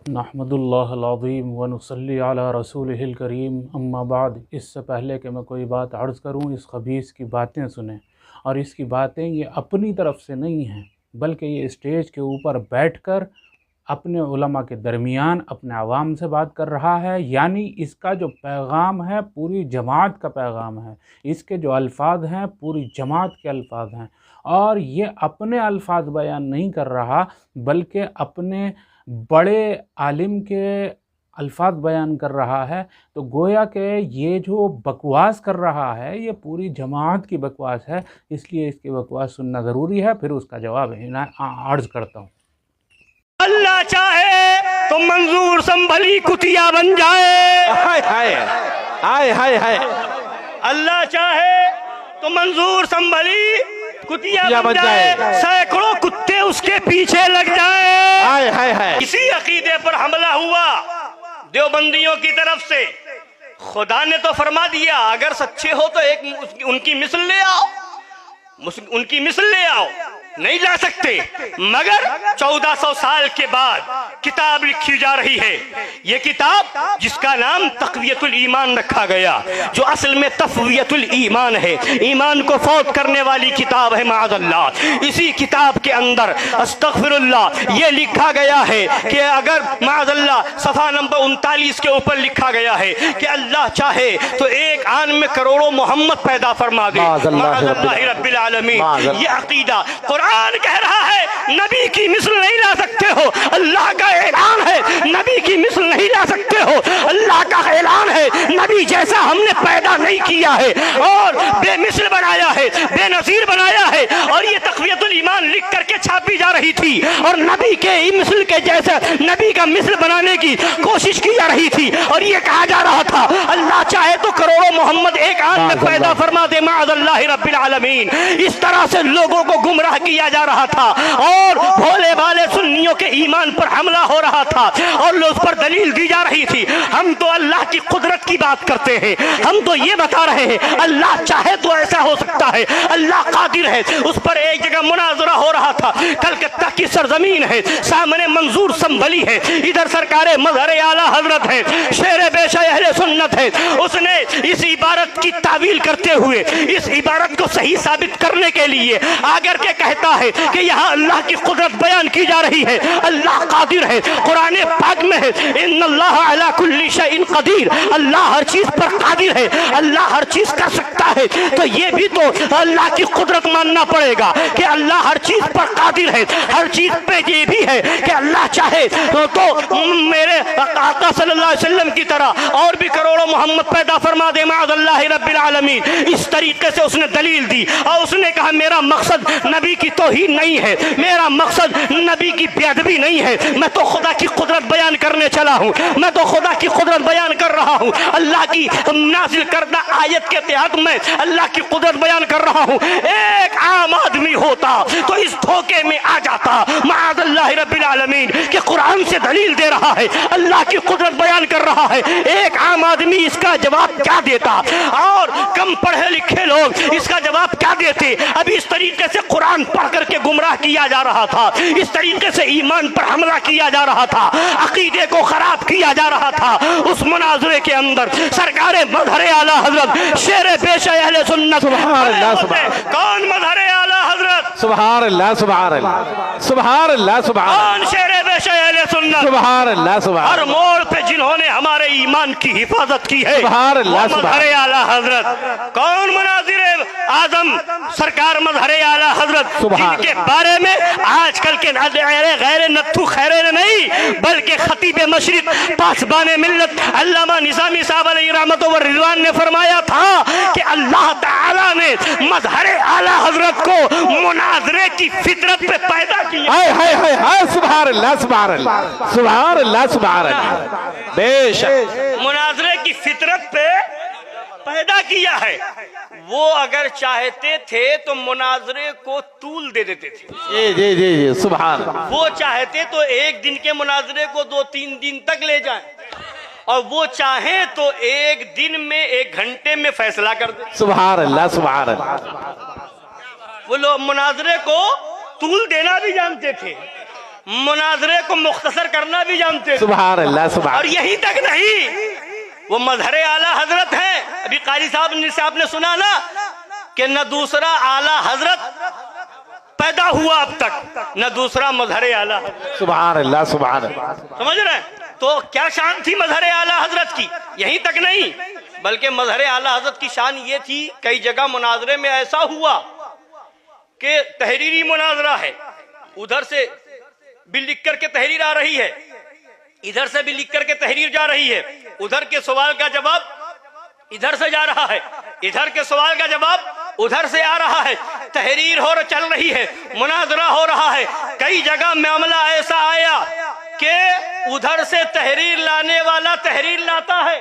نحمداللہ العظیم ونصلی علی رسولہ الکریم اما بعد۔ اس سے پہلے کہ میں کوئی بات عرض کروں، اس خبیث کی باتیں سنیں، اور اس کی باتیں یہ اپنی طرف سے نہیں ہیں، بلکہ یہ اسٹیج کے اوپر بیٹھ کر اپنے علماء کے درمیان اپنے عوام سے بات کر رہا ہے، یعنی اس کا جو پیغام ہے پوری جماعت کا پیغام ہے، اس کے جو الفاظ ہیں پوری جماعت کے الفاظ ہیں، اور یہ اپنے الفاظ بیان نہیں کر رہا بلکہ اپنے بڑے عالم کے الفاظ بیان کر رہا ہے۔ تو گویا کہ یہ جو بکواس کر رہا ہے یہ پوری جماعت کی بکواس ہے، اس لیے اس کی بکواس سننا ضروری ہے۔ پھر اس کا جواب عرض کرتا ہوں۔ اللہ چاہے تو منظور سنبھلی کتیا بن جائے، ہائے ہائے ہائے ہائے ہائے، اللہ چاہے تو منظور سنبھلی کتیا بن جائے، سینکڑوں کتے اس کے پیچھے لگ جائیں۔ ہائے ہائے ہائے، اسی عقیدے پر حملہ ہوا دیوبندیوں کی طرف سے۔ خدا نے تو فرما دیا اگر سچے ہو تو ایک ان کی مثل لے آؤ، ان کی مثل لے آؤ، نہیں لا سکتے، مگر 1400 سال کے بعد کتاب لکھی جا رہی ہے۔ یہ کتاب جس کا نام تقویت الایمان رکھا گیا، جو اصل میں تفویت الایمان ہے، ایمان کو فوت کرنے والی کتاب ہے معاذ اللہ۔ اسی کتاب کے اندر استغفر اللہ یہ لکھا گیا ہے کہ اگر معاذ اللہ صفحہ نمبر 39 کے اوپر لکھا گیا ہے کہ اللہ چاہے تو ایک آن میں کروڑوں محمد پیدا فرما دے، معاذ اللہ رب العالمین۔ یہ عقیدہ قرآن کہہ رہا ہے نبی کی مثل نہیں لا سکتے ہو، اللہ کا اعلان ہے نبی کی مثل نہیں لا سکتے ہو، اللہ کا اعلان ہے نبی جیسا ہم نے پیدا نہیں کیا ہے اور بے مثل بنایا ہے، بے نظیر بنایا ہے، اور یہ تقویت الایمان لکھ کر کے چھاپی جا رہی تھی اور نبی کے مثل کے جیسے نبی کا مثل بنانے کی کوشش کی جا رہی تھی، اور یہ کہا جا رہا تھا اللہ چاہے تو کروڑوں محمد ایک آن میں پیدا فرما دے معاذ اللہ رب العالمین۔ اس طرح سے لوگوں کو گمراہ کیا جا رہا تھا اور بھولے بھالے سنیوں کے ایمان پر حملہ ہو رہا تھا اور اس پر دلیل دی جا رہی تھی۔ ہم تو اللہ کی قدرت کی بات کرتے ہیں، ہم تو یہ بتا رہے ہیں اللہ چاہے تو ایسا ہو سکتا ہے، اللہ قادر ہے۔ اس پر ایک جگہ مناظرہ ہو رہا تھا، کلکتہ کی سرزمین ہے، سامنے منظور سنبھلی ہے، ادھر سرکار مظہر اعلیٰ حضرت ہے، شیر بے شہ اہل سنت ہے۔ اس نے اس عبارت کی تعویل کرتے ہوئے اس عبارت کو صحیح ثابت کرنے کے لیے آگر کے کہتا ہے کہ یہاں اللہ کی قدرت بیان کی جا رہی ہے، اللہ قادر ہے، قرآن پاک میں ہے ان اللہ علی کل شیء قدیر، اللہ ہر چیز پر قادر ہے، اللہ ہر چیز کر سکتا ہے۔ تو یہ بھی تو اللہ کی قدرت ماننا پڑے گا کہ اللہ ہر چیز پر قادر ہے، ہر چیز پہ یہ بھی ہے کہ اللہ چاہے تو میرے آقا صلی اللہ علیہ وسلم کی طرح اور بھی کروڑوں محمد پیدا فرما دے معاذ اللہ رب العالمین۔ اس طریقے سے اس نے دلیل دی اور اس نے کہا میرا مقصد نبی کی توہین نہیں ہے، میرا مقصد نبی کی بے ادبی نہیں ہے، میں تو خدا کی قدرت بیان کرنے چلا ہوں، میں تو خدا کی قدرت بیان کر رہا ہوں، اللہ کی نازل کردہ آیت کے تحت میں اللہ کی قدرت بیان کر رہا ہوں۔ ایک عام آدمی ہوتا تو اس دھوکے میں آ جاتا معاذ اللہ رب العالمین کہ قرآن سے دلیل دے رہا ہے، اللہ کی قدرت بیان کر رہا ہے۔ ایک عام آدمی اس کا جواب کیا دیتا اور کم پڑھے لکھے لوگ اس کا جواب کیا دیتے؟ اب اس طریقے سے قرآن پڑھ کر کے گمراہ کیا جا رہا تھا، اس طریقے سے ایمان پر حملہ کیا جا رہا تھا، عقیدے کو خراب کیا جا رہا تھا۔ اس مناظرے کے اندر سرکار مظہر اعلیٰ حضرت شیر پیش اہل سنت سبحان اللہ سبحان اللہ، کون مظہر اعلیٰ حضرت؟ سبحان اللہ سبحان اللہ، سبحان اللہ سبحان اللہ، کون شیر پیش اہل سنت؟ سبحان اللہ سبحان ہر اللہ، موڑ پہ جنہوں نے ہمارے ایمان کی حفاظت کی ہے سبحان اللہ وہ سبحان مظہر اعلیٰ حضرت۔ کون مناظر اعظم سرکار مظہر اعلیٰ حضرت، جن کے بارے میں آج کل کے غیر نتھو خیرے نہیں بلکہ خطیب مشرق پاسبان ملت علامہ نظامی صاحب علیہ رحمت و رضوان نے فرمایا تھا کہ اللہ تعالیٰ نے مظہر اعلیٰ حضرت کو مناظرے کی فطرت پہ پیدا کیا۔ ہائے ہائے ہائے ہائے، سبحان اللہ سبحان اللہ، سبحان اللہ سبحان اللہ، بے شک مناظرے کی فطرت پہ پیدا کیا ہے۔ وہ اگر چاہتے تھے تو مناظرے کو طول دے دیتے تھے، جی جی جی جی، سبحان اللہ، وہ چاہتے تو ایک دن کے مناظرے کو 2-3 دن تک لے جائیں، اور وہ چاہیں تو ایک دن میں 1 گھنٹے میں فیصلہ کر دیں۔ سبحان اللہ سبحان اللہ، وہ لوگ مناظرے کو طول دینا بھی جانتے تھے، مناظرے کو مختصر کرنا بھی جانتے تھے. سبحان اللہ سبحان. اور یہی تک نہیں، وہ مظہر اعلیٰ حضرت ہیں. ابھی قاری صاحب سے آپ نے سنا نا کہ نہ دوسرا اعلیٰ حضرت پیدا ہوا اب تک، نہ دوسرا مظہر اعلیٰ حضرت. سبحان اللہ سبحان اللہ. سمجھ رہے ہیں؟ تو کیا شان تھی مظہر اعلیٰ حضرت کی؟ یہیں تک نہیں بلکہ مظہر اعلیٰ حضرت کی شان یہ تھی، کئی جگہ مناظرے میں ایسا ہوا کہ تحریری مناظرہ ہے، ادھر سے بھی لکھ کر کے تحریر آ رہی ہے، ادھر سے بھی لکھ کر کے تحریر جا رہی ہے، ادھر کے سوال کا جواب ادھر سے جا رہا ہے، ادھر کے سوال کا جواب ادھر سے آ رہا ہے، تحریر چل رہی ہے، مناظرہ ہو رہا ہے. کئی جگہ معاملہ ایسا آیا کہ ادھر سے تحریر لانے والا تحریر لاتا ہے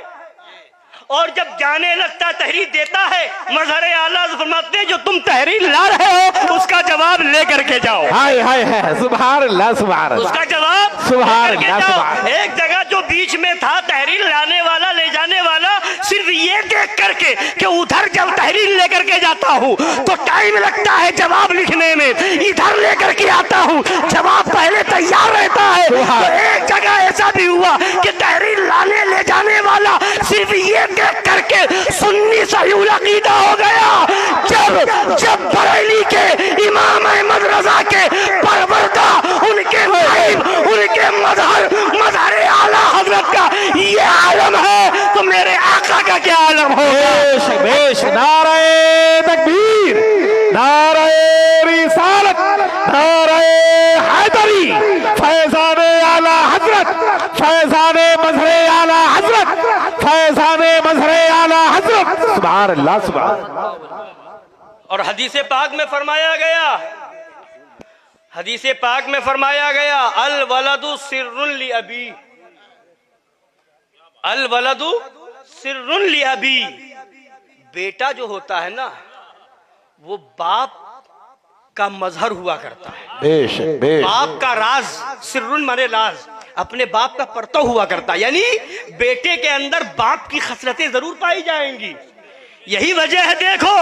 اور جب جانے لگتا تحریر دیتا ہے، مظہر اعلیٰ فرماتے ہیں جو تم تحریر لا رہے ہو اس کا جواب لے کر کے جاؤ. ہائے ہائے ہائے سبحان اللہ سبحان اللہ. اس کا جواب سبحان لے کر کے اللہ جاؤ. سبحان. ایک جگہ جو بیچ میں تھا تحریر لانے والا لے جانے والا، صرف یہ دیکھ کر کے کہ ادھر جب تحریر لے کر کے جاتا ہوں تو ٹائم لگتا ہے جواب لکھنے میں، ادھر لے کر کے آتا ہوں جواب پہلے تیار رہتا ہے. تو ایک جگہ ایسا بھی ہوا کہ تحریر لانے لے جانے والا صرف یہ دیکھ کر کے سنی صحیح العقیدہ ہو گیا. جب بریلی کے امام احمد رضا کے پروردہ، ان کے نائب، ان کے مظہر اعلیٰ حضرت کا یہ عالم ہے تو میرے آقا کا کیا عالم ہوگا؟ بیش نعرہ تکبیر، نعرہ رسالت، نعرہ حیدری، فیضان اعلیٰ حضرت، فیضان مظہر اعلیٰ حضرت، فیضان مظہر اعلیٰ حضرت. سبحان اللہ سبحان اللہ. اور حدیث پاک میں فرمایا گیا، حدیث پاک میں فرمایا گیا الولد سر لابی، الولد سر لابی. بیٹا جو ہوتا ہے نا وہ باپ کا مظہر ہوا کرتا ہے. بیش بیش. باپ کا راز، سر مانے راز، اپنے باپ کا پرتو ہوا کرتا ہے. یعنی بیٹے کے اندر باپ کی خصلتیں ضرور پائی جائیں گی. یہی وجہ ہے، دیکھو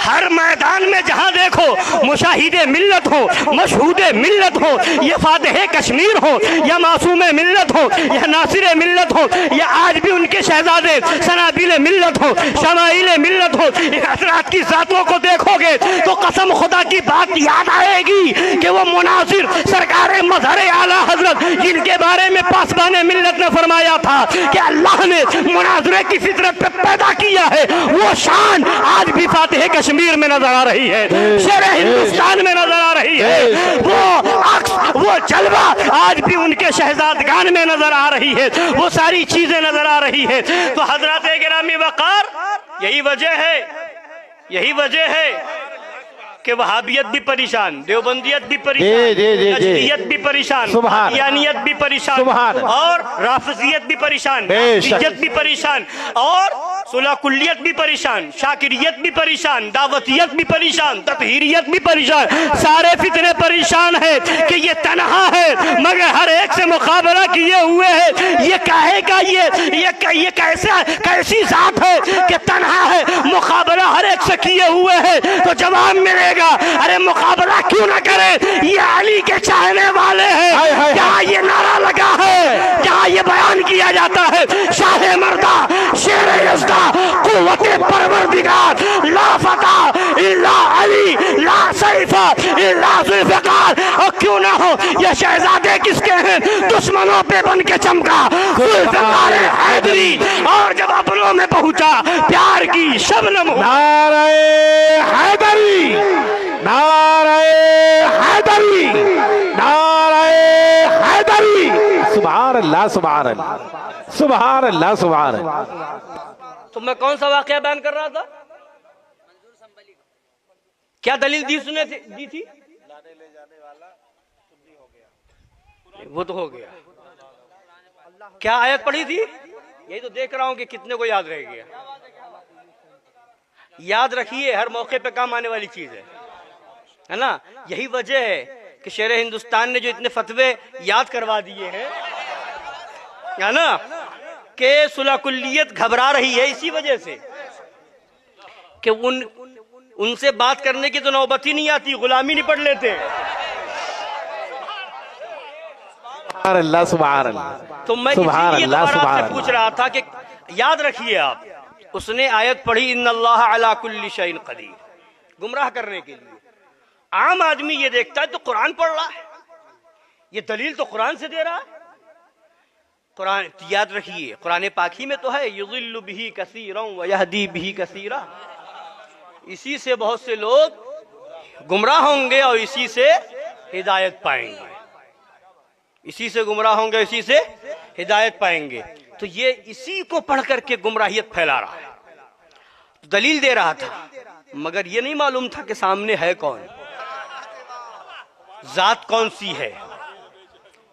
ہر میدان میں جہاں دیکھو مشاہد ملت ہو، مشہود ملت ہو، یہ فاتح کشمیر ہو، یا معصوم ملت ہو، یا ناصر ملت ہو، یا آج بھی ان کے شہزادے سنابیل ملت ہو، شمائل ملت ہو، ان حضرات کی ذاتوں کو دیکھو گے تو قسم خدا کی بات یاد آئے گی کہ وہ مناظر سرکار مظہر اعلیٰ حضرت جن کے بارے میں پاسبان ملت نے فرمایا تھا کہ اللہ نے مناظرے کی فطرت پہ پیدا کیا ہے، وہ شان آج بھی فاتح کشمیر میں نظر آ رہی ہے، شیر ہندوستان میں نظر آ رہی ہے، وہ عکس، وہ جلوہ آج بھی ان کے شہزادگان میں نظر آ رہی ہے، وہ ساری چیزیں نظر آ رہی ہے. تو حضرات گرامی وقار، یہی وجہ ہے، یہی وجہ ہے کہ وہابیت بھی پریشان، دیوبندیت بھی پریشان، نجدیت بھی پریشان، قادیانیت بھی پریشان، اور رافضیت بھی پریشان، نجدیت بھی پریشان، اور صلح کلیت بھی پریشان، شاکریت بھی پریشان، دعوتیت بھی پریشان، تطہیریت بھی پریشان. سارے فتنے پریشان ہیں کہ یہ تنہا ہے مگر ہر ایک سے مقابلہ کیے ہوئے ہے. یہ کہے گا یہ کیسی ذات ہے کہ تنہا ہے، مقابلہ ہر ایک سے کیے ہوئے ہے. تو جواب ملے گا، ارے مقابلہ کیوں نہ کرے، یہ علی کے چاہنے والے ہیں. جہاں یہ نعرہ لگا ہے، جہاں یہ بیان کیا جاتا ہے شاہ مردہ، شیر یزدہ، قوت پروردگار، لا فتح الا علی، لا سیف الا ذوالفقار. اور کیوں نہ ہو یہ شہزادے کس کے ہیں، دشمنوں پہ بن کے چمکا ذوالفقار حیدری، اور جب اپنوں میں پہنچا پیار کی شبنم. نعرہ حیدری، نعرہ حیدری، نعرہ حیدری. سبحان اللہ سبحان اللہ سبحان اللہ سبحان اللہ. تو میں کون سا واقعہ بیان کر رہا تھا؟ کیا دلیل دی تھی؟ وہ تو ہو گیا. کیا آیت پڑھی تھی؟ یہی تو دیکھ رہا ہوں کہ کتنے کو یاد رہ گیا. یاد رکھیے، ہر موقع پہ کام آنے والی چیز ہے نا. یہی وجہ ہے کہ شیر ہندوستان نے جو اتنے فتوے یاد کروا دیے ہیں ہے نا کہ صلح کلیت گھبرا رہی ہے، اسی وجہ سے کہ ان سے بات کرنے کی تو نوبت ہی نہیں آتی، غلامی نپٹ لیتے ہیں. سبحان اللہ سبحان اللہ. تو میں سبحان اسی لیے اللہ دوبارہ سبحان آپ سے پوچھ رہا تھا کہ یاد رکھیے آپ، اس نے آیت پڑھی ان اللہ علی کل شیء قدیر، گمراہ کرنے کے لیے. عام آدمی یہ دیکھتا ہے تو قرآن پڑھ رہا ہے، یہ دلیل تو قرآن سے دے رہا ہے. قرآن یاد رکھیے، قرآن پاک ہی میں تو ہے یضل بہ کثیرا ویہدی بہ کثیرا، اسی سے بہت سے لوگ گمراہ ہوں گے اور اسی سے ہدایت پائیں گے، اسی سے گمراہ ہوں گے، اسی سے ہدایت پائیں گے. تو یہ اسی کو پڑھ کر کے گمراہیت پھیلا رہا ہے، دلیل دے رہا تھا، مگر یہ نہیں معلوم تھا کہ سامنے ہے کون، ذات کون سی ہے.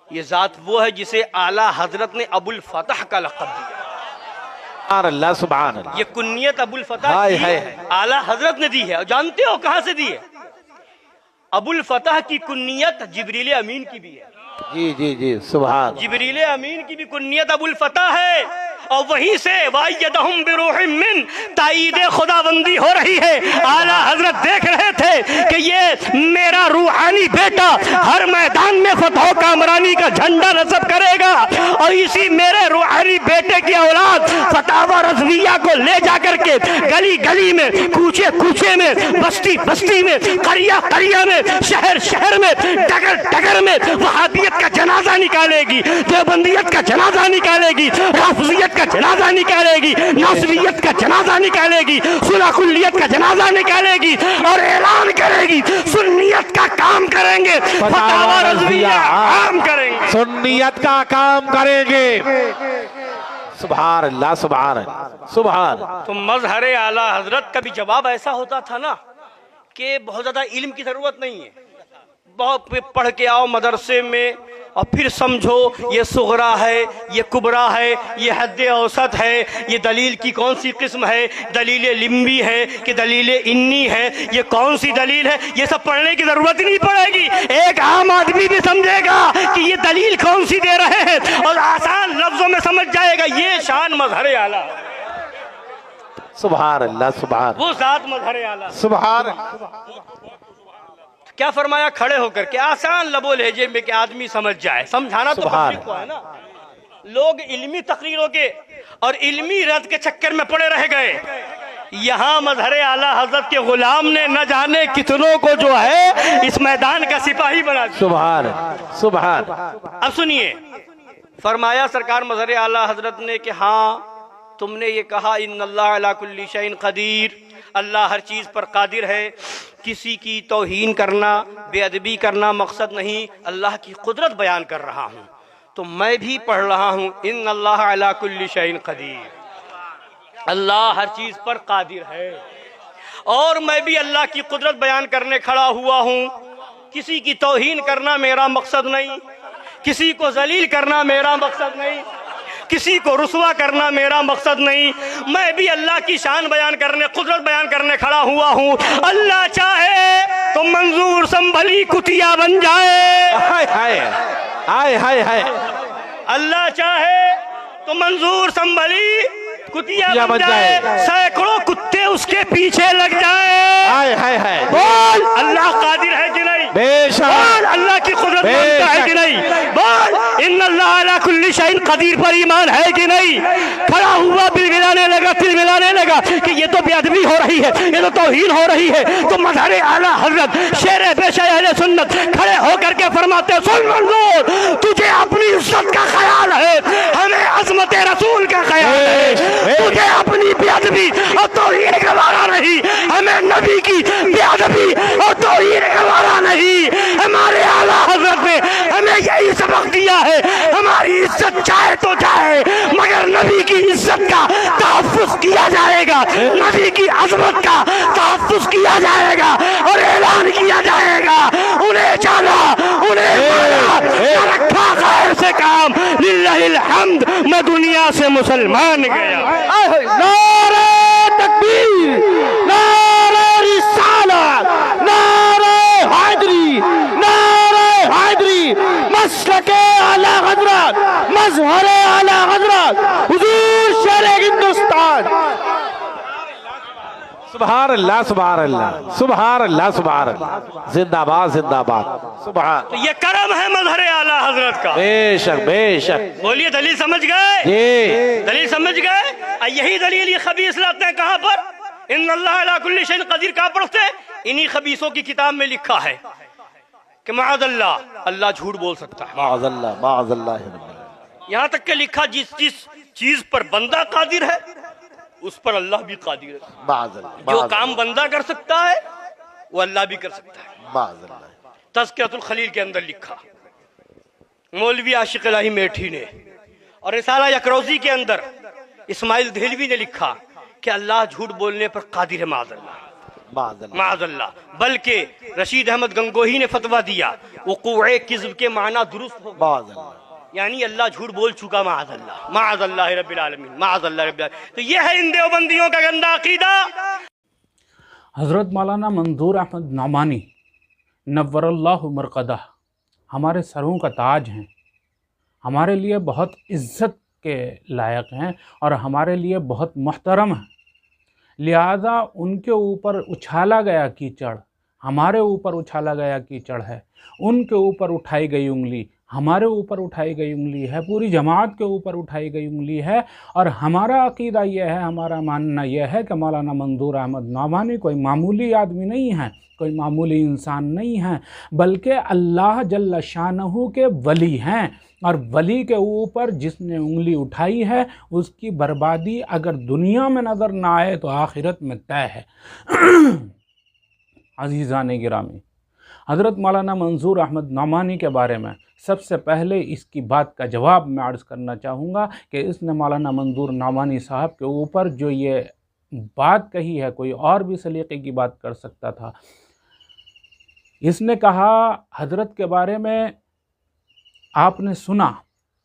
یہ ذات وہ ہے جسے اعلیٰ حضرت نے ابو الفتح کا لقب دیا. سبحان اللہ سبحان اللہ. یہ کنیت ابو الفتح کی اعلیٰ حضرت نے دی ہے، اور جانتے ہو کہاں سے دی ہے؟ ابو الفتح کی کنیت جبریل امین کی بھی ہے. جی جی جی سبحان. جبریل امین کی بھی کنیت ابو الفتح ہے، اور وہیں سے وَأَيَّدَهُمْ بِرُوحٍ مِّنْ تائید خدا بندی ہو رہی ہے. اعلیٰ حضرت دیکھ رہے تھے کہ یہ میرا روحانی بیٹا ہر میدان میں فتح و کامرانی کا جھنڈا نصب کرے گا، اور اسی میرے روحانی بیٹے کی اولاد فتح و رضویہ کو لے جا کر کے گلی گلی میں، کوچے کوچے میں، بستی بستی میں، قریہ قریہ میں، شہر شہر میں، ڈگر ڈگر میں وہابیت کا جنازہ نکالے گی، دیوبندیت کا جنازہ نکالے گی، رافضیت کا جنازہ نکالے گی، ناصریت کا جنازہ نکالے گی، صلح کلیت کا جنازہ نکالے گی، اور اعلان کرے گی سنیت کا کام کریں گے، فتح و رضویہ عام کریں گے، سنیت کا کام کریں گے. سبحان اللہ سبحان اللہ سبحان. تو مظہر اعلیٰ حضرت کا بھی جواب ایسا ہوتا تھا نا کہ بہت زیادہ علم کی ضرورت نہیں ہے، بہت پڑھ کے آؤ مدرسے میں اور پھر سمجھو یہ صغرا ہے، یہ کبرا ہے، یہ حد اوسط ہے، یہ دلیل کی کون سی قسم ہے، دلیل لمبی ہے کہ دلیل انی ہے، یہ کون سی دلیل ہے. یہ سب پڑھنے کی ضرورت نہیں پڑے گی، ایک عام آدمی بھی سمجھے گا کہ یہ دلیل کون سی دے رہے ہیں، اور آسان لفظوں میں سمجھ جائے گا. یہ شان مظہر اعلیٰ، سبحان اللہ سبحان. وہ ذات مظہر اعلیٰ. سبحان. کیا فرمایا کھڑے ہو کر کے آسان لب و لہجے میں کہ آدمی سمجھ جائے. سمجھانا تو پبلک کو ہے نا. لوگ علمی تقریروں کے اور علمی رد کے چکر میں پڑے رہ گئے. یہاں مظہر اعلیٰ حضرت کے غلام نے نہ جانے کتنوں کو جو ہے اس میدان کا سپاہی بنا دیا. سبحان سبحان. اب سنیے، فرمایا سرکار مظہر اعلیٰ حضرت نے کہ ہاں تم نے یہ کہا ان اللہ علی کل شیء قدیر، اللہ ہر چیز پر قادر ہے. کسی کی توہین کرنا، بے ادبی کرنا مقصد نہیں، اللہ کی قدرت بیان کر رہا ہوں. تو میں بھی پڑھ رہا ہوں ان اللہ علی کل شیء قدیر، اللہ ہر چیز پر قادر ہے، اور میں بھی اللہ کی قدرت بیان کرنے کھڑا ہوا ہوں. کسی کی توہین کرنا میرا مقصد نہیں، کسی کو ذلیل کرنا میرا مقصد نہیں، کسی کو رسوا کرنا میرا مقصد نہیں. میں بھی اللہ کی شان بیان کرنے، قدرت بیان کرنے کھڑا ہوا ہوں. اللہ چاہے تو منظور سنبھلی کتیا بن جائے، ہائے ہائے ہائے ہائے ہائے. اللہ چاہے تو منظور سنبھلی کتیا بن جائے، سینکڑوں کتے اس کے پیچھے لگ جائے. ہائے ہائے ہائے. بول اللہ قادر ہے کہ نہیں؟ بے شک. بول اللہ کی قدرت مانتا ہے کہ نہیں؟ بول ان اللہ علی کل شیء قدیر پر ایمان ہے کہ نہیں؟ کھڑا ہوا بل ملانے لگا، تل ملانے لگا کہ یہ تو بے ادبی ہو رہی ہے، یہ تو توہین ہو رہی ہے. تو مظہر اعلیٰ حضرت شیر پیشہ اہل سنت کھڑے ہو کر کے فرماتے سن منظور، تجھے اپنی عزت کا خیال ہے، ہمیں عظمت رسول کا خیال ہے. تجھے اپنی بے ادبی اور توہین کا وارہ نہیں، ہمیں نبی کی بے ادبی اور توہین کا وارہ نہیں. ہمارے اعلیٰ حضرت نے ہمیں یہی سبق دیا ہے، ہماری عزت چاہے تو جائے مگر نبی کی عزت کا تحفظ کیا جائے گا، نبی کی عظمت کا تحفظ کیا جائے گا اور اعلان کیا جائے گا. انہیں جانا، انہیں مانا، رکھا خیر سے کام. للہ الحمد، میں دنیا سے مسلمان گیا. نعرہ تکبیر، نعرہ رسالت، نعرہ حیدری، نعرہ حیدری. مسلک اعلیٰ حضرت، مظہر اعلیٰ حضرت، حضور شرع ہندوستان. سبحان اللہ سبحان اللہ سبحان اللہ سبحان اللہ زندہ باد زندہ باد سبحان. تو یہ کرم ہے مظہر اعلیٰ حضرت کا. بے شک بے شک. بولیے دلیل سمجھ گئے؟ جی دلیل سمجھ گئے؟ یہی دلیل یہ خبیث لاتے ہیں کہاں پر؟ ان اللہ علی کل شیء قدیر کہاں پڑھتے ہیں؟ انہی خبیثوں کی کتاب میں لکھا ہے کہ معاذ اللہ جھوٹ بول سکتا ہے. معاذ اللہ معاذ اللہ. یہاں تک کہ لکھا جس چیز پر بندہ قادر ہے اس پر اللہ بھی قادر ہے. معاذ اللہ. جو کام بندہ کر سکتا ہے وہ اللہ بھی کر سکتا ہے. معاذ اللہ. تذکرۃ الخلیل کے اندر لکھا مولوی عاشق الہی میٹھی نے، اور رسالہ یکروزی کے اندر اسماعیل دہلوی نے لکھا کہ اللہ جھوٹ بولنے پر قادر ہے. معاذ اللہ معاذ اللہ. بلکہ رشید احمد گنگوہی نے فتویٰ دیا وقوع کذب کے معنی درست ہو، معاذ اللہ. یعنی اللہ جھوٹ بول چکا. معاذ اللہ رب العالمین معاذ اللہ رب العالمین. تو یہ ہے ان دیوبندیوں کا گندا عقیدہ. حضرت مولانا منظور احمد نعمانی نور اللہ مرقدہ ہمارے سروں کا تاج ہیں، ہمارے لیے بہت عزت کے لائق ہیں اور ہمارے لیے بہت محترم ہیں. لہذا ان کے اوپر اچھالا گیا کیچڑ ہمارے اوپر اچھالا گیا کیچڑ ہے، ان کے اوپر اٹھائی گئی انگلی ہمارے اوپر اٹھائی گئی انگلی ہے، پوری جماعت کے اوپر اٹھائی گئی انگلی ہے. اور ہمارا عقیدہ یہ ہے، ہمارا ماننا یہ ہے کہ مولانا منظور احمد نعمانی کوئی معمولی آدمی نہیں ہے، کوئی معمولی انسان نہیں ہے، بلکہ اللہ جل شانہ کے ولی ہیں. اور ولی کے اوپر جس نے انگلی اٹھائی ہے اس کی بربادی اگر دنیا میں نظر نہ آئے تو آخرت میں طے ہے. عزیزان گرامی، حضرت مولانا منظور احمد نعمانی کے بارے میں سب سے پہلے اس کی بات کا جواب میں عرض کرنا چاہوں گا کہ اس نے مولانا منظور نعمانی صاحب کے اوپر جو یہ بات کہی ہے، کوئی اور بھی سلیقے کی بات کر سکتا تھا. اس نے کہا حضرت کے بارے میں آپ نے سنا،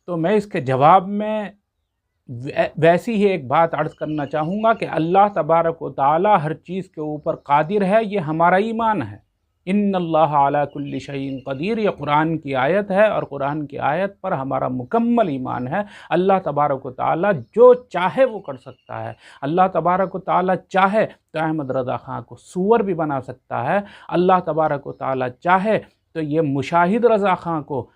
تو میں اس کے جواب میں ویسی ہی ایک بات عرض کرنا چاہوں گا کہ اللہ تبارک و تعالی ہر چیز کے اوپر قادر ہے، یہ ہمارا ایمان ہے. ان اللہ علی کل شیء قدیر، یہ قرآن کی آیت ہے اور قرآن کی آیت پر ہمارا مکمل ایمان ہے. اللہ تبارک و تعالی جو چاہے وہ کر سکتا ہے. اللہ تبارک و تعالی چاہے تو احمد رضا خان کو سور بھی بنا سکتا ہے. اللہ تبارک و تعالی چاہے تو یہ مشاہد رضا خان کو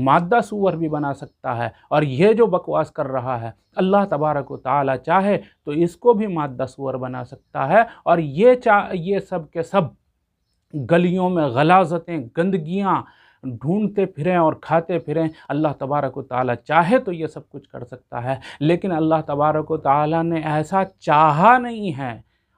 مادہ سور بھی بنا سکتا ہے. اور یہ جو بکواس کر رہا ہے اللہ تبارک و تعالی چاہے تو اس کو بھی مادہ سور بنا سکتا ہے. اور یہ سب کے سب گلیوں میں غلاظتیں گندگیاں ڈھونڈتے پھریں اور کھاتے پھریں. اللہ تبارک و تعالی چاہے تو یہ سب کچھ کر سکتا ہے، لیکن اللہ تبارک و تعالی نے ایسا چاہا نہیں ہے،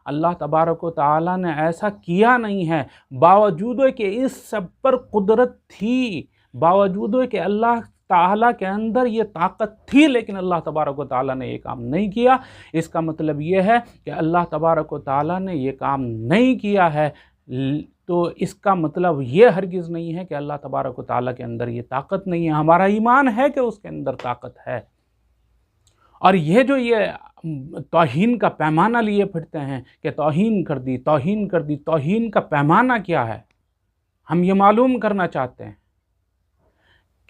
اللہ تبارک و تعالی نے ایسا کیا نہیں ہے. باوجود کہ اس سب پر قدرت تھی، باوجود کہ اللہ تعالیٰ کے اندر یہ طاقت تھی، لیکن اللہ تبارک و تعالیٰ نے یہ کام نہیں کیا. اس کا مطلب یہ ہے کہ اللہ تبارک و تعالیٰ نے یہ کام نہیں کیا ہے، تو اس کا مطلب یہ ہرگز نہیں ہے کہ اللہ تبارک و تعالیٰ کے اندر یہ طاقت نہیں ہے. ہمارا ایمان ہے کہ اس کے اندر طاقت ہے. اور یہ جو یہ توہین کا پیمانہ لیے پھرتے ہیں کہ توہین کر دی توہین کر دی، توہین کا پیمانہ کیا ہے ہم یہ معلوم کرنا چاہتے ہیں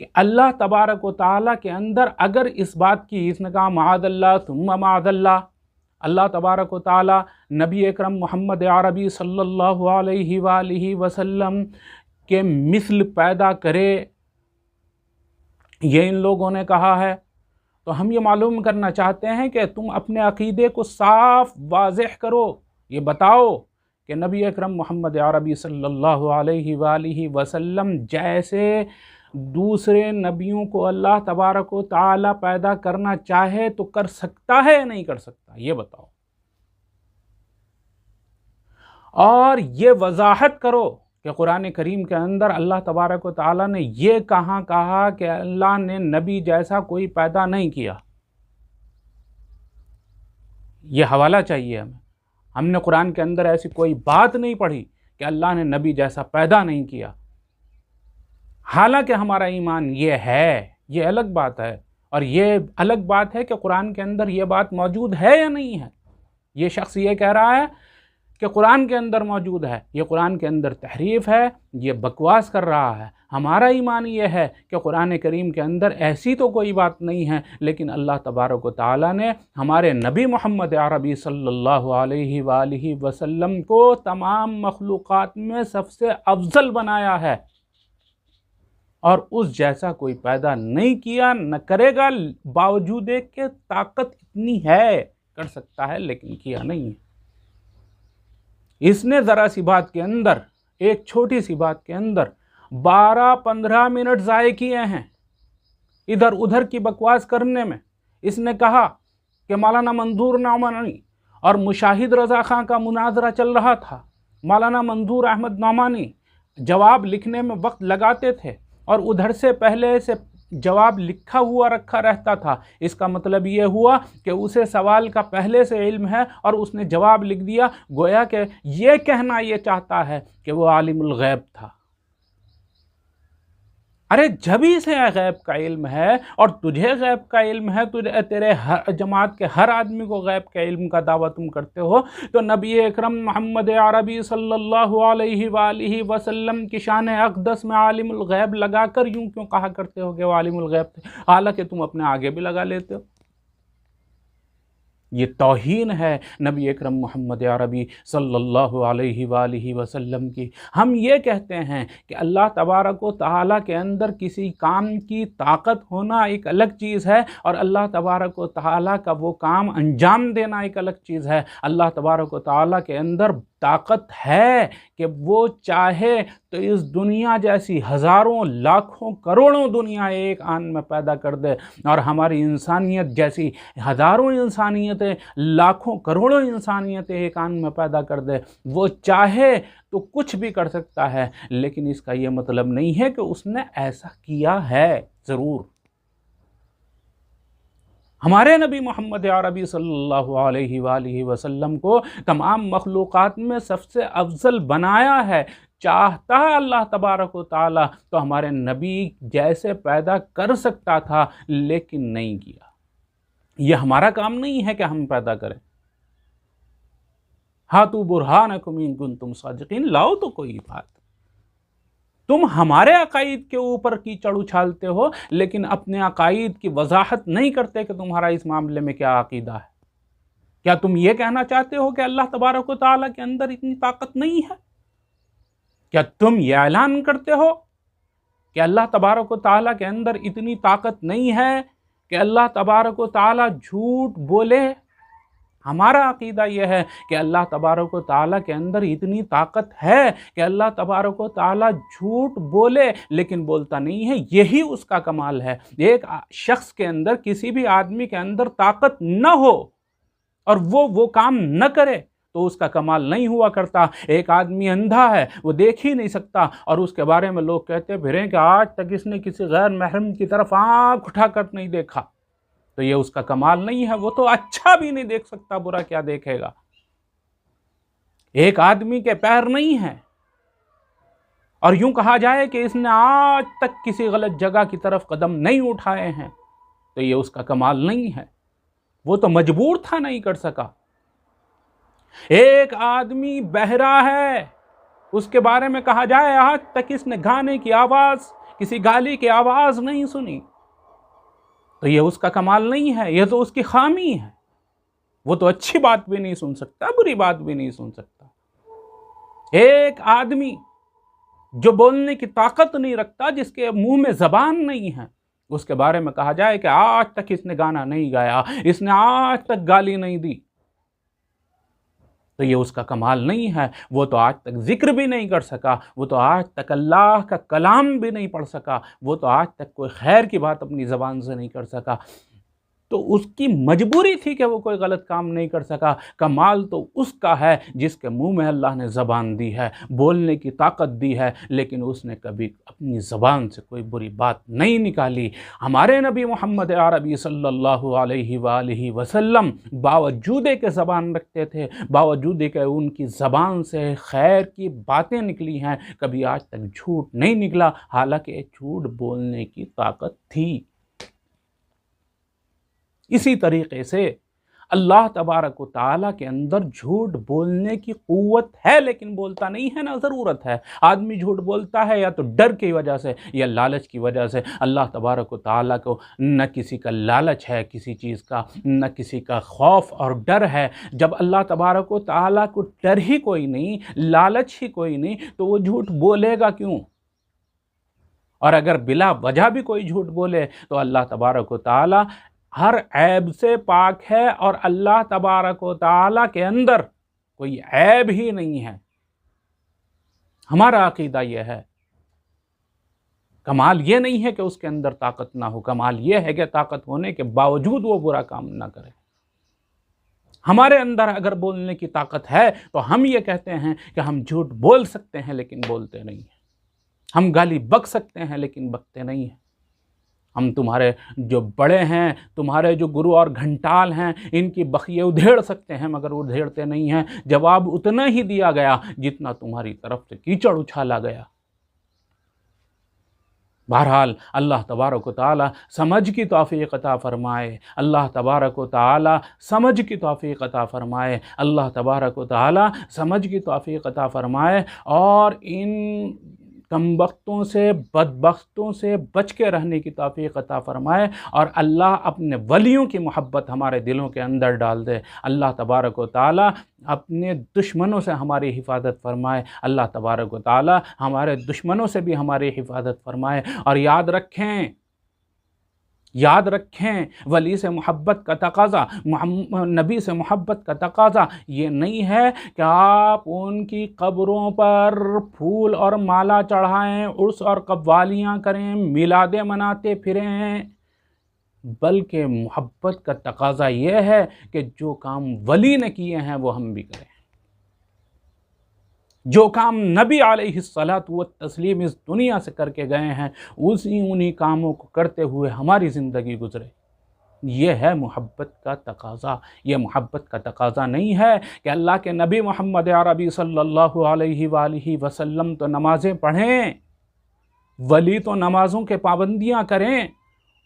کہ اللہ تبارک و تعالیٰ کے اندر اگر اس بات کی، اس نے کہا معاذ اللہ ثم معاذ اللہ، اللہ تبارک و تعالیٰ نبی اکرم محمد عربی صلی اللہ علیہ وآلہ وسلم کے مثل پیدا کرے، یہ ان لوگوں نے کہا ہے. تو ہم یہ معلوم کرنا چاہتے ہیں کہ تم اپنے عقیدے کو صاف واضح کرو، یہ بتاؤ کہ نبی اکرم محمد عربی صلی اللہ علیہ وآلہ وسلم جیسے دوسرے نبیوں کو اللہ تبارک و تعالی پیدا کرنا چاہے تو کر سکتا ہے یا نہیں کر سکتا، یہ بتاؤ. اور یہ وضاحت کرو کہ قرآن کریم کے اندر اللہ تبارک و تعالی نے یہ کہاں کہا کہ اللہ نے نبی جیسا کوئی پیدا نہیں کیا. یہ حوالہ چاہیے ہمیں. ہم نے قرآن کے اندر ایسی کوئی بات نہیں پڑھی کہ اللہ نے نبی جیسا پیدا نہیں کیا. حالانکہ ہمارا ایمان یہ ہے، یہ الگ بات ہے. اور یہ الگ بات ہے کہ قرآن کے اندر یہ بات موجود ہے یا نہیں ہے. یہ شخص یہ کہہ رہا ہے کہ قرآن کے اندر موجود ہے، یہ قرآن کے اندر تحریف ہے، یہ بکواس کر رہا ہے. ہمارا ایمان یہ ہے کہ قرآن کریم کے اندر ایسی تو کوئی بات نہیں ہے، لیکن اللہ تبارک و تعالیٰ نے ہمارے نبی محمد عربی صلی اللہ علیہ وآلہ وسلم کو تمام مخلوقات میں سب سے افضل بنایا ہے، اور اس جیسا کوئی پیدا نہیں کیا، نہ کرے گا، باوجود کہ طاقت اتنی ہے، کر سکتا ہے لیکن کیا نہیں ہے۔ اس نے ذرا سی بات کے اندر، ایک چھوٹی سی بات کے اندر 12-15 منٹ ضائع کیے ہیں ادھر ادھر کی بکواس کرنے میں۔ اس نے کہا کہ مولانا منظور نعمانی اور مشاہد رضا خان کا مناظرہ چل رہا تھا، مولانا منظور احمد نعمانی جواب لکھنے میں وقت لگاتے تھے اور ادھر سے پہلے سے جواب لکھا ہوا رکھا رہتا تھا۔ اس کا مطلب یہ ہوا کہ اسے سوال کا پہلے سے علم ہے اور اس نے جواب لکھ دیا، گویا کہ یہ کہنا یہ چاہتا ہے کہ وہ عالم الغیب تھا۔ ارے جب ہی سے غیب کا علم ہے اور تجھے غیب کا علم ہے، تیرے جماعت کے ہر آدمی کو غیب کے علم کا دعویٰ تم کرتے ہو، تو نبی اکرم محمد عربی صلی اللہ علیہ وآلہ وسلم کی شان اقدس میں عالم الغیب لگا کر یوں کیوں کہا کرتے ہو کہ وہ عالم الغیب تھے، حالانکہ تم اپنے آگے بھی لگا لیتے ہو؟ یہ توہین ہے نبی اکرم محمد عربی صلی اللہ علیہ وآلہ وسلم کی۔ ہم یہ کہتے ہیں کہ اللہ تبارک و تعالیٰ کے اندر کسی کام کی طاقت ہونا ایک الگ چیز ہے، اور اللہ تبارک و تعالیٰ کا وہ کام انجام دینا ایک الگ چیز ہے۔ اللہ تبارک و تعالیٰ کے اندر طاقت ہے کہ وہ چاہے تو اس دنیا جیسی ہزاروں لاکھوں کروڑوں دنیا ایک آن میں پیدا کر دے، اور ہماری انسانیت جیسی ہزاروں انسانیتیں، لاکھوں کروڑوں انسانیتیں ایک آن میں پیدا کر دے۔ وہ چاہے تو کچھ بھی کر سکتا ہے، لیکن اس کا یہ مطلب نہیں ہے کہ اس نے ایسا کیا ہے ضرور۔ ہمارے نبی محمد عربی صلی اللہ علیہ وآلہ وسلم کو تمام مخلوقات میں سب سے افضل بنایا ہے۔ چاہتا ہے اللہ تبارک و تعالیٰ تو ہمارے نبی جیسے پیدا کر سکتا تھا، لیکن نہیں کیا۔ یہ ہمارا کام نہیں ہے کہ ہم پیدا کریں۔ ہاتھو برہانکم ان کنتم صادقین، لاؤ تو کوئی بات۔ تم ہمارے عقائد کے اوپر کیچڑ اچھالتے ہو، لیکن اپنے عقائد کی وضاحت نہیں کرتے کہ تمہارا اس معاملے میں کیا عقیدہ ہے۔ کیا تم یہ کہنا چاہتے ہو کہ اللہ تبارک و تعالیٰ کے اندر اتنی طاقت نہیں ہے؟ کیا تم یہ اعلان کرتے ہو کہ اللہ تبارک و تعالیٰ کے اندر اتنی طاقت نہیں ہے کہ اللہ تبارک و تعالیٰ جھوٹ بولے؟ ہمارا عقیدہ یہ ہے کہ اللہ تبارک و تعالیٰ کے اندر اتنی طاقت ہے کہ اللہ تبارک و تعالیٰ جھوٹ بولے لیکن بولتا نہیں ہے، یہی اس کا کمال ہے۔ ایک شخص کے اندر، کسی بھی آدمی کے اندر طاقت نہ ہو اور وہ کام نہ کرے تو اس کا کمال نہیں ہوا کرتا۔ ایک آدمی اندھا ہے، وہ دیکھ ہی نہیں سکتا، اور اس کے بارے میں لوگ کہتے پھریں کہ آج تک اس نے کسی غیر محرم کی طرف آنکھ اٹھا کر نہیں دیکھا، تو یہ اس کا کمال نہیں ہے۔ وہ تو اچھا بھی نہیں دیکھ سکتا، برا کیا دیکھے گا۔ ایک آدمی کے پیر نہیں ہیں اور یوں کہا جائے کہ اس نے آج تک کسی غلط جگہ کی طرف قدم نہیں اٹھائے ہیں، تو یہ اس کا کمال نہیں ہے۔ وہ تو مجبور تھا، نہیں کر سکا۔ ایک آدمی بہرا ہے، اس کے بارے میں کہا جائے آج تک اس نے گانے کی آواز، کسی گالی کی آواز نہیں سنی، تو یہ اس کا کمال نہیں ہے، یہ تو اس کی خامی ہے۔ وہ تو اچھی بات بھی نہیں سن سکتا، بری بات بھی نہیں سن سکتا۔ ایک آدمی جو بولنے کی طاقت نہیں رکھتا، جس کے منہ میں زبان نہیں ہے، اس کے بارے میں کہا جائے کہ آج تک اس نے گانا نہیں گایا، اس نے آج تک گالی نہیں دی، تو یہ اس کا کمال نہیں ہے۔ وہ تو آج تک ذکر بھی نہیں کر سکا، وہ تو آج تک اللہ کا کلام بھی نہیں پڑھ سکا، وہ تو آج تک کوئی خیر کی بات اپنی زبان سے نہیں کر سکا، تو اس کی مجبوری تھی کہ وہ کوئی غلط کام نہیں کر سکا۔ کمال تو اس کا ہے جس کے منہ میں اللہ نے زبان دی ہے، بولنے کی طاقت دی ہے، لیکن اس نے کبھی اپنی زبان سے کوئی بری بات نہیں نکالی۔ ہمارے نبی محمد عربی صلی اللہ علیہ وآلہ وسلم باوجود کہ زبان رکھتے تھے، باوجود کہ ان کی زبان سے خیر کی باتیں نکلی ہیں، کبھی آج تک جھوٹ نہیں نکلا، حالانکہ جھوٹ بولنے کی طاقت تھی۔ اسی طریقے سے اللہ تبارک و تعالیٰ کے اندر جھوٹ بولنے کی قوت ہے لیکن بولتا نہیں ہے نا ضرورت ہے۔ آدمی جھوٹ بولتا ہے یا تو ڈر کی وجہ سے یا لالچ کی وجہ سے۔ اللہ تبارک و تعالیٰ کو نہ کسی کا لالچ ہے کسی چیز کا، نہ کسی کا خوف اور ڈر ہے۔ جب اللہ تبارک و تعالیٰ کو ڈر ہی کوئی نہیں، لالچ ہی کوئی نہیں، تو وہ جھوٹ بولے گا کیوں؟ اور اگر بلا وجہ بھی کوئی جھوٹ بولے تو اللہ تبارک و تعالیٰ ہر عیب سے پاک ہے، اور اللہ تبارک و تعالیٰ کے اندر کوئی عیب ہی نہیں ہے۔ ہمارا عقیدہ یہ ہے۔ کمال یہ نہیں ہے کہ اس کے اندر طاقت نہ ہو، کمال یہ ہے کہ طاقت ہونے کے باوجود وہ برا کام نہ کرے۔ ہمارے اندر اگر بولنے کی طاقت ہے تو ہم یہ کہتے ہیں کہ ہم جھوٹ بول سکتے ہیں لیکن بولتے نہیں ہیں، ہم گالی بک سکتے ہیں لیکن بکتے نہیں ہیں، ہم تمہارے جو بڑے ہیں، تمہارے جو گرو اور گھنٹال ہیں، ان کی بخیے ادھیڑ سکتے ہیں مگر ادھیڑتے نہیں ہیں۔ جواب اتنا ہی دیا گیا جتنا تمہاری طرف سے کیچڑ اچھالا گیا۔ بہرحال اللہ تبارک و تعالی سمجھ کی توفیق عطا فرمائے، اللہ تبارک و تعالی سمجھ کی توفیق عطا فرمائے، اللہ تبارک و تعالی سمجھ کی توفیق عطا فرمائے، اور ان کمبختوں سے بدبختوں سے بچ کے رہنے کی توفیق عطا فرمائے، اور اللہ اپنے ولیوں کی محبت ہمارے دلوں کے اندر ڈال دے۔ اللہ تبارک و تعالی اپنے دشمنوں سے ہماری حفاظت فرمائے، اللہ تبارک و تعالی ہمارے دشمنوں سے بھی ہماری حفاظت فرمائے۔ اور یاد رکھیں ولی سے محبت کا تقاضا، نبی سے محبت کا تقاضا یہ نہیں ہے کہ آپ ان کی قبروں پر پھول اور مالا چڑھائیں، عرس اور قوالیاں کریں، میلادیں مناتے پھریں، بلکہ محبت کا تقاضا یہ ہے کہ جو کام ولی نے کیے ہیں وہ ہم بھی کریں، جو کام نبی علیہ الصلاۃ والتسلیم اس دنیا سے کر کے گئے ہیں انہی کاموں کو کرتے ہوئے ہماری زندگی گزرے۔ یہ ہے محبت کا تقاضا۔ یہ محبت کا تقاضا نہیں ہے کہ اللہ کے نبی محمد عربی صلی اللہ علیہ وآلہ وسلم تو نمازیں پڑھیں، ولی تو نمازوں کے پابندیاں کریں،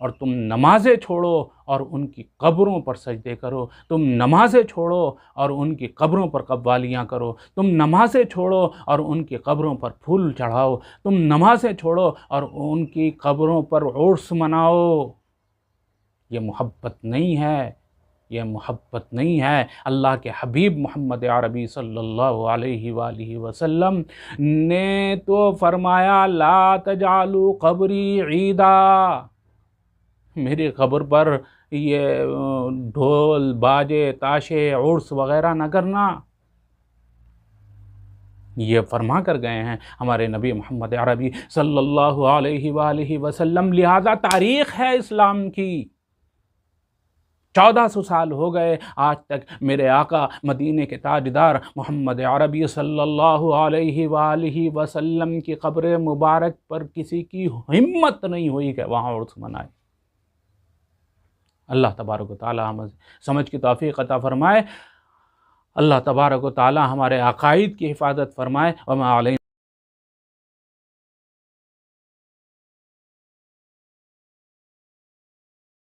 اور تم نمازیں چھوڑو اور ان کی قبروں پر سجدے کرو، تم نمازیں چھوڑو اور ان کی قبروں پر قوالیاں کرو، تم نمازیں چھوڑو اور ان کی قبروں پر پھول چڑھاؤ، تم نمازیں چھوڑو اور ان کی قبروں پر عرس مناؤ۔ یہ محبت نہیں ہے، یہ محبت نہیں ہے۔ اللہ کے حبیب محمد عربی صلی اللہ علیہ وآلہ وسلم نے تو فرمایا لا تجعلوا قبری عیدا، میری قبر پر یہ ڈھول باجے تاشے عرس وغیرہ نہ کرنا، یہ فرما کر گئے ہیں ہمارے نبی محمد عربی صلی اللہ علیہ وآلہ وسلم۔ لہذا تاریخ ہے اسلام کی، 1400 سال ہو گئے آج تک میرے آقا مدینے کے تاجدار محمد عربی صلی اللہ علیہ وآلہ وسلم کی قبر مبارک پر کسی کی ہمت نہیں ہوئی کہ وہاں عرس منائے۔ اللہ تبارک و تعالی ہمیں سمجھ کی توفیق عطا فرمائے، اللہ تبارک و تعالی ہمارے عقائد کی حفاظت فرمائے۔ وما علینا